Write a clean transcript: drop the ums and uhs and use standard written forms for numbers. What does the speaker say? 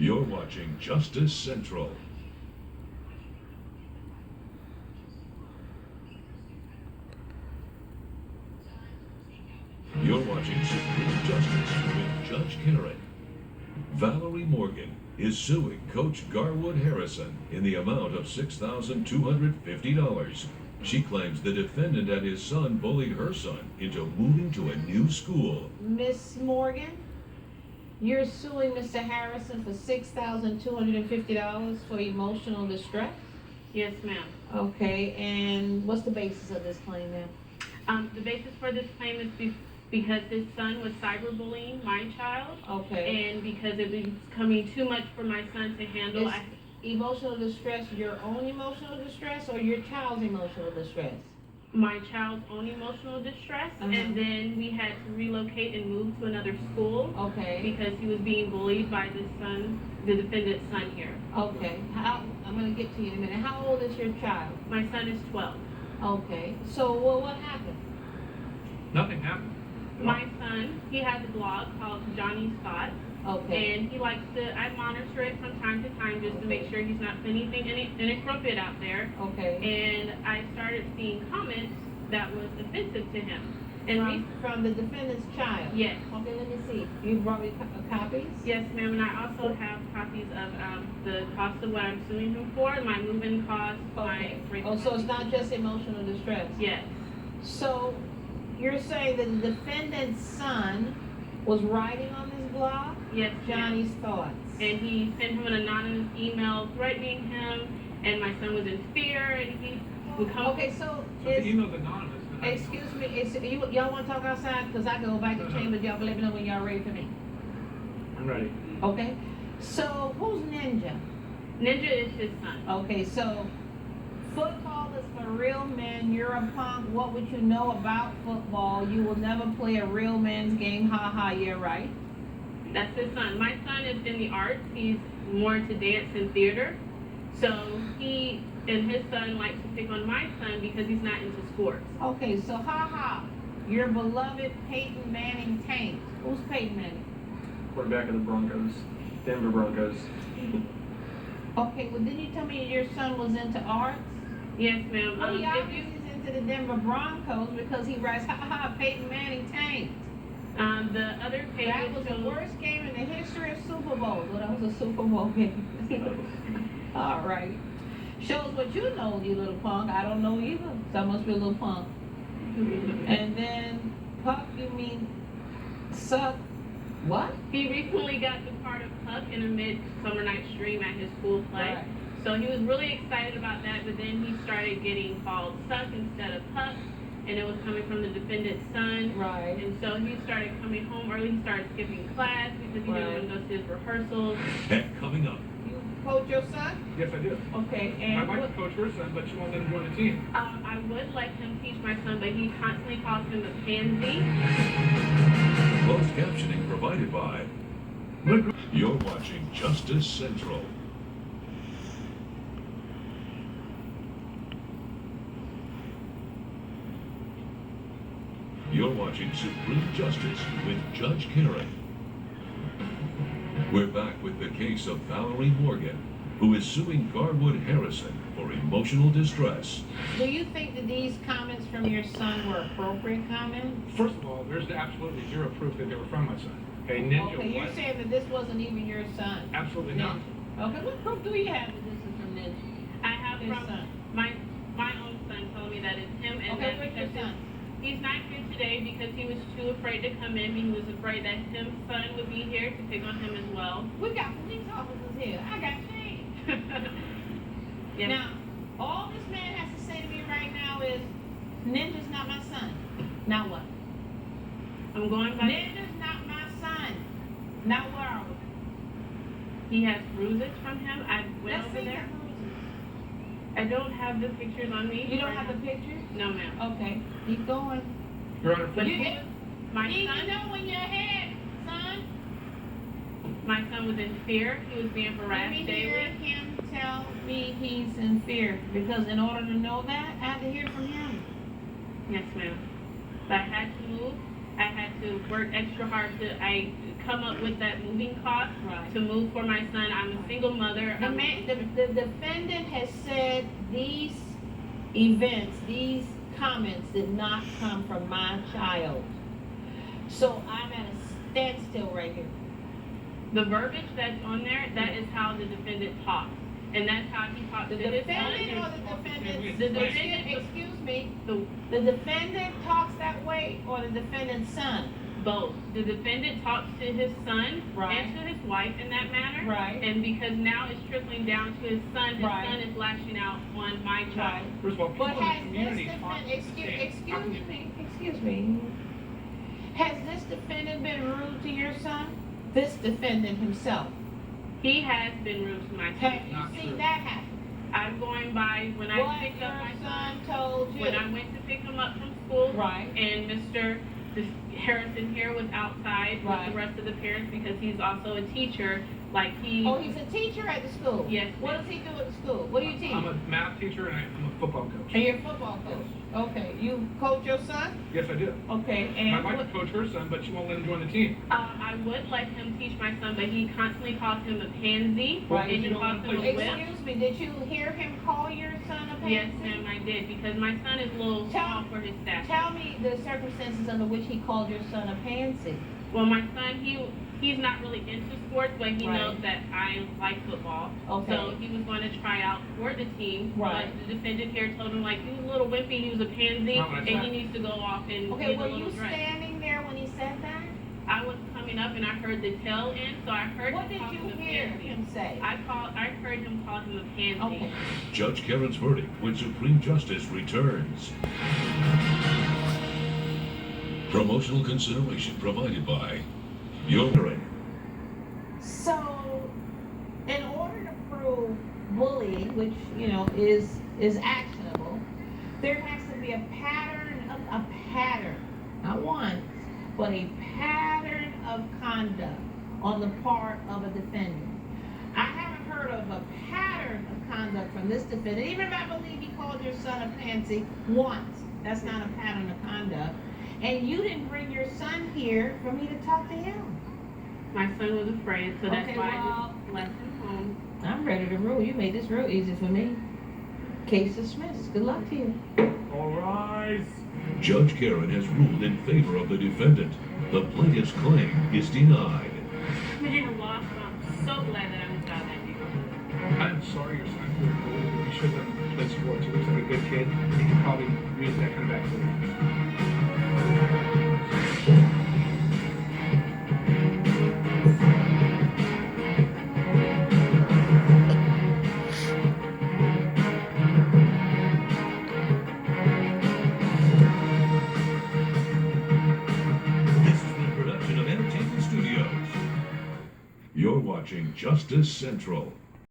You're watching Justice Central. You're watching Supreme Justice with Judge Karen. Valerie Morgan is suing Coach Garwood Harrison in the amount of $6,250. She claims the defendant and his son bullied her son into moving to a new school. Miss Morgan, you're suing Mr. Harrison for $6,250 for emotional distress? Yes, ma'am. Okay, and what's the basis of this claim, ma'am? The basis for this claim is because his son was cyberbullying my child. Okay. And because it was becoming too much for my son to handle. Is emotional distress your own emotional distress or your child's emotional distress? My child's own emotional distress, and then we had to relocate and move to another school. Okay. Because he was being bullied by the defendant's son here. Okay. I'm going to get to you in a minute. How old is your child? My son is 12. Okay. So, what happened? Nothing happened. My son, he has a blog called Johnny's Thoughts. Okay. And he likes to, I monitor it from time to time just to make sure he's not putting anything inappropriate out there. Okay. And I started seeing comments that was offensive to him. And from the defendant's child? Yes. Okay, let me see. You brought me copies? Yes, ma'am, and I also have copies of the cost of what I'm suing him for, my move-in costs, Okay. my... Oh, so it's not just emotional distress? Yes. So, you're saying that the defendant's son was writing on this blog? Yes, Johnny's Thoughts. And he sent him an anonymous email threatening him, and my son was in fear, and he would come... Okay, so the email's anonymous. excuse me, y'all want to talk outside? Because I can go back to chambers. Y'all can let me know when y'all ready for me. I'm ready. Okay. So, who's Ninja? Ninja is his son. Okay, so football is for real men. You're a punk. What would you know about football? You will never play a real man's game. Ha ha, yeah, right. That's his son. My son is in the arts. He's more into dance and theater. So he and his son like to pick on my son because he's not into sports. Okay, so ha ha, your beloved Peyton Manning tanked. Who's Peyton Manning? Quarterback of the Broncos, Denver Broncos. Okay, well didn't you tell me your son was into arts? Yes, ma'am. Well, he obviously is into the Denver Broncos because he writes ha ha, Peyton Manning tanked. The other page That was the worst game in the history of Super Bowls. Well, that was a Super Bowl game. All right. Shows what you know, you little punk. I don't know either. So I must be a little punk. And then, puck, you mean suck? What? He recently got the part of Puck in a Midsummer Night's Dream at his school play. Right. So he was really excited about that, but then he started getting called Suck instead of Puck, and it was coming from the defendant's son. Right. And so he started coming home early. He started skipping class because he didn't want to go to his rehearsals. And coming up, You coach your son? Yes, I do. Okay, My and wife coached her son, but she won't let him join the team. I would let him teach my son, but he constantly calls him a pansy. closed captioning provided by. You're watching Justice Central. You're watching Supreme Justice with Judge Karen. We're back with the case of Valerie Morgan, who is suing Garwood Harrison for emotional distress. do you think that these comments from your son were appropriate comments? First of all, there's absolutely zero proof that they were from my son. Okay, Ninja Okay, you're was. saying that this wasn't even your son? Absolutely not. Okay, what proof do you have that this is from Ninja? I have His from son. my own son telling me that it's him, and Okay, that where's your because son? he's not here today because he was too afraid to come in. He was afraid that his son would be here to pick on him as well. We got police officers here. I got shame. Yes. Now, all this man has to say to me right now is, Ninja's not my son. Now what? I'm going by. Ninja's not my son. Now where are we? He has bruises from him. I went Let's over see there. the bruises. I don't have the pictures on me. You don't have the pictures? No, ma'am. Okay, keep going. Your Honor, But You he get- was, my You son, know when you're ahead, son. my son was in fear. He was being Let harassed me hear daily. him tell me he's in fear, because in order to know that, I have to hear from him. Yes, ma'am. So I had to move. I had to work extra hard I come up with that moving cost Right. to move for my son. I'm a single mother. The defendant has said these events, these comments did not come from my child. So I'm at a standstill right here. The verbiage that's on there, that is how the defendant talks. And that's how he talks The to his defendant or son. the defendant? The defendant- Excuse me, The, the defendant talks that way or the defendant's son? both. The defendant talks to his son Right. and to his wife in that manner. Right. And because now it's trickling down to his son Right. son is lashing out on my child. Right. First of all, people But in the has this community talk defendant, the same. excuse me, has this defendant been rude to your son? This defendant himself? He has been rude to my Have son. you Not seen true. that happen? I'm going by when I What picked up my your son, son told you? when I went to pick him up from school, Right. and Mr. Harrison here was outside with Right. the rest of the parents because he's also a teacher. Like he, Oh, he's a teacher at the school? Yes, What ma'am. does he do at the school? What do you teach? I'm a math teacher and I'm a football coach. And you're a football coach? Okay, you coach your son? Yes, I do. Okay, I'd and like what, to coach her son, but she won't let him join the team. I would let him teach my son, but he constantly calls him a pansy, Right. and You he don't calls wanna him a play whip. excuse me, did you hear him call your son a pansy? Yes, ma'am, I did, because my son is a little small for his stature. Tell me the circumstances under which he called your son a pansy. Well, my son, he's not really into sports, but he Right. knows that I like football. Okay. So he was going to try out for the team. Right. But the defendant here told him, like, he was a little wimpy, he was a pansy, Not what I and said. he needs to go off and Okay, get a were little you dress. standing there when he said that? I was coming up and I heard the tail end, so I heard What him did call you him a hear pansy. him say? I heard him call him a pansy. Okay. Judge Karen's verdict when Supreme Justice returns. Promotional consideration provided by your parent. So, in order to prove bullying, which, you know, is actionable, there has to be a pattern, not one, but a pattern of conduct on the part of a defendant. I haven't heard of a pattern of conduct from this defendant. Even if I believe he called your son a pansy once, that's not a pattern of conduct. And you didn't bring your son here for me to talk to him. My son was afraid, so that's Okay, why well- I just left him home. I'm ready to rule. You made this real easy for me. Case dismissed. Good luck to you. All rise. Judge Karen has ruled in favor of the defendant. The plaintiff's claim is denied. Virginia lost, but I'm so glad that I moved out of that neighborhood. I'm sorry your son was bullied. He shouldn't have played sports. He looks like a good kid. He could probably use that kind of activity. This has been a production of Entertainment Studios. You're watching Justice Central.